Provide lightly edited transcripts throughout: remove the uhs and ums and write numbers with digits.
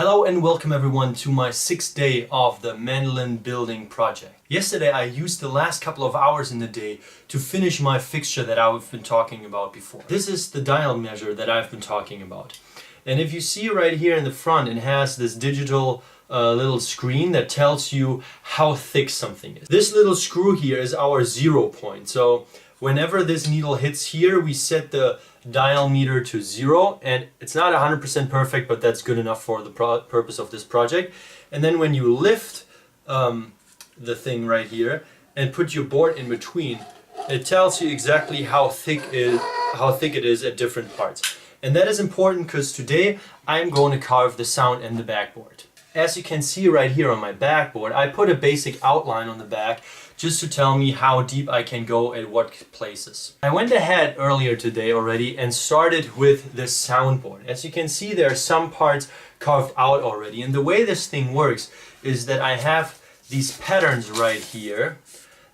Hello and welcome everyone to my 6th day of the Mandolin building project. Yesterday I used the last couple of hours in the day to finish my fixture that I've been talking about before. This is the dial measure that I've been talking about. And if you see right here in the front, it has this digital little screen that tells you how thick something is. This little screw here is our 0 point. So whenever this needle hits here, we set the dial meter to 0, and it's not 100% perfect, but that's good enough for the purpose of this project. And then when you lift the thing right here and put your board in between, it tells you exactly how thick it is at different parts. And that is important because today I'm going to carve the sound and the backboard. As you can see right here on my backboard, I put a basic outline on the back just to tell me how deep I can go at what places. I went ahead earlier today already and started with the soundboard. As you can see, there are some parts carved out already, and the way this thing works is that I have these patterns right here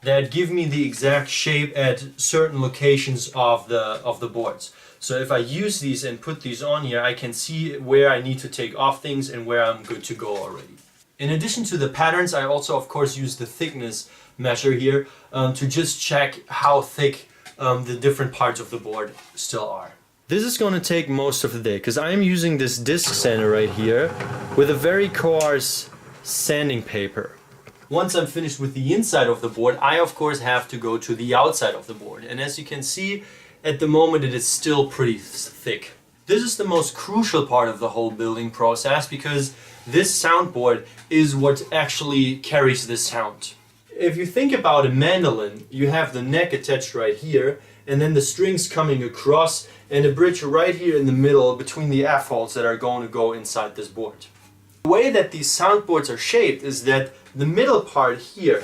that give me the exact shape at certain locations of the boards. So if I use these and put these on here, I can see where I need to take off things and where I'm good to go already. In addition to the patterns, I also of course use the thickness measure here to just check how thick the different parts of the board still are. This is going to take most of the day because I am using this disc sander right here with a very coarse sanding paper. Once I'm finished with the inside of the board, I of course have to go to the outside of the board, and as you can see, at the moment it is still pretty thick. This is the most crucial part of the whole building process because this soundboard is what actually carries the sound. If you think about a mandolin, you have the neck attached right here, and then the strings coming across, and a bridge right here in the middle between the F-holes that are going to go inside this board. The way that these soundboards are shaped is that the middle part here,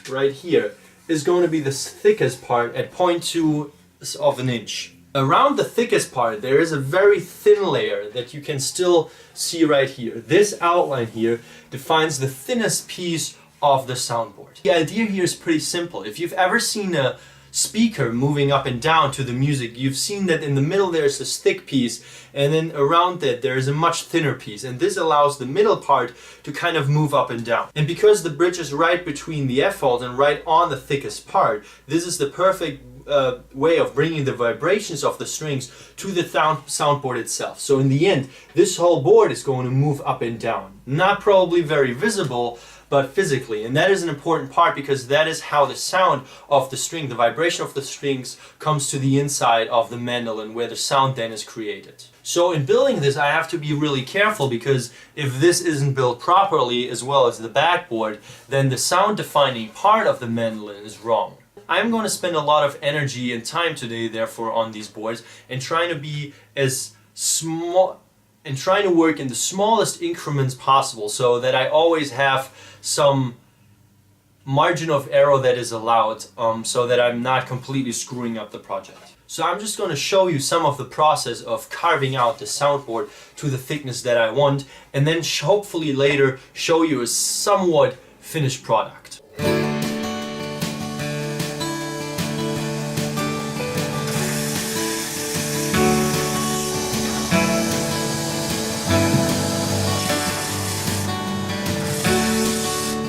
right here, is going to be the thickest part at 0.2 of an inch. Around the thickest part there is a very thin layer that you can still see right here. This outline here defines the thinnest piece of the soundboard. The idea here is pretty simple. If you've ever seen a speaker moving up and down to the music, you've seen that in the middle there's this thick piece, and then around that there is a much thinner piece, and this allows the middle part to kind of move up and down. And because the bridge is right between the F-holes and right on the thickest part, this is the perfect way of bringing the vibrations of the strings to the soundboard itself. So in the end, this whole board is going to move up and down. Not probably very visible, but physically. And that is an important part because that is how the sound of the string, the vibration of the strings, comes to the inside of the mandolin where the sound then is created. So in building this, I have to be really careful because if this isn't built properly as well as the backboard, then the sound defining part of the mandolin is wrong. I'm going to spend a lot of energy and time today, therefore, on these boards and trying to be as small and trying to work in the smallest increments possible so that I always have some margin of error that is allowed so that I'm not completely screwing up the project. So I'm just going to show you some of the process of carving out the soundboard to the thickness that I want, and then hopefully later show you a somewhat finished product.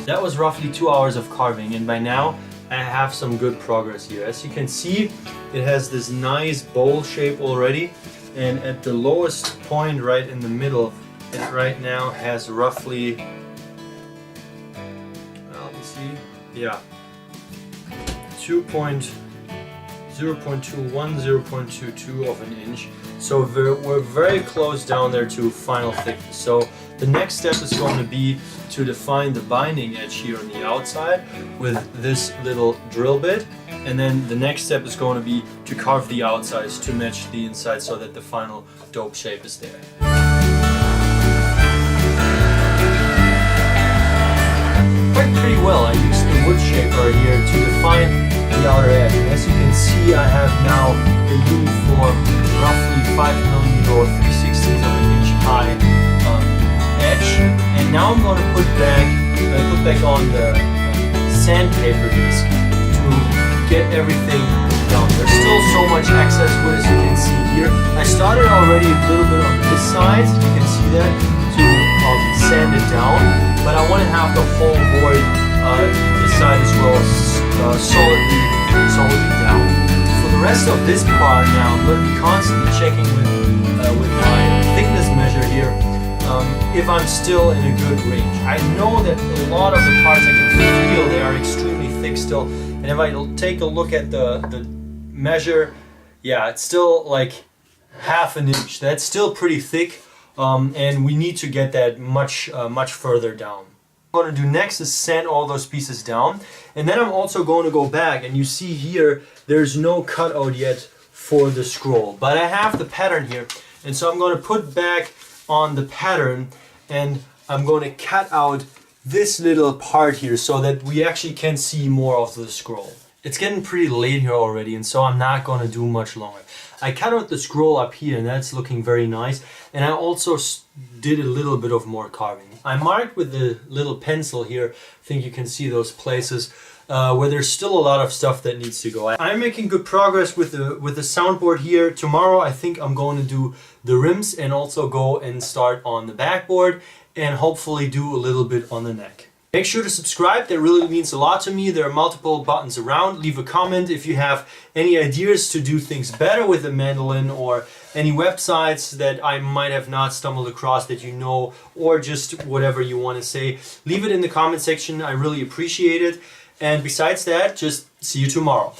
That was roughly 2 hours of carving, and by now I have some good progress here. As you can see, it has this nice bowl shape already, and at the lowest point right in the middle, it right now has roughly, well, let me see, yeah, 0.21, 0.22 of an inch. So we're very close down there to final thickness. So the next step is going to be to define the binding edge here on the outside with this little drill bit, and then the next step is going to be to carve the outsides to match the inside so that the final dope shape is there. Quite pretty well. I used the wood shaper here to define the outer edge. And as you can see, I have now a uniform, roughly 5mm or 3/16 of an inch high edge. And now I'm going to put back on the sandpaper disc to get everything done. There's still so much excess wood, as you can see here. I started already a little bit on this side, you can see that, to sand it down, but I want to have the whole board this side as well solidly down. For the rest of this part now, I'm going to be constantly checking with my thickness measure here if I'm still in a good range. I know that a lot of the parts I can feel they are extremely thick still, and if I take a look at the measure, yeah, it's still like half an inch. That's still pretty thick, and we need to get that much further down. What I'm going to do next is sand all those pieces down, and then I'm also going to go back, and you see here there's no cutout yet for the scroll, but I have the pattern here, and so I'm going to put back on the pattern, and I'm going to cut out this little part here so that we actually can see more of the scroll. It's getting pretty late here already, and so I'm not going to do much longer. I cut out the scroll up here, and that's looking very nice, and I also did a little bit of more carving. I marked with the little pencil here, I think you can see those places where there's still a lot of stuff that needs to go. I'm making good progress with the soundboard here. Tomorrow I think I'm going to do the rims and also go and start on the backboard and hopefully do a little bit on the neck. Make sure to subscribe, that really means a lot to me. There are multiple buttons around. Leave a comment if you have any ideas to do things better with the mandolin, or any websites that I might have not stumbled across that you know, or just whatever you want to say. Leave it in the comment section, I really appreciate it. And besides that, just see you tomorrow.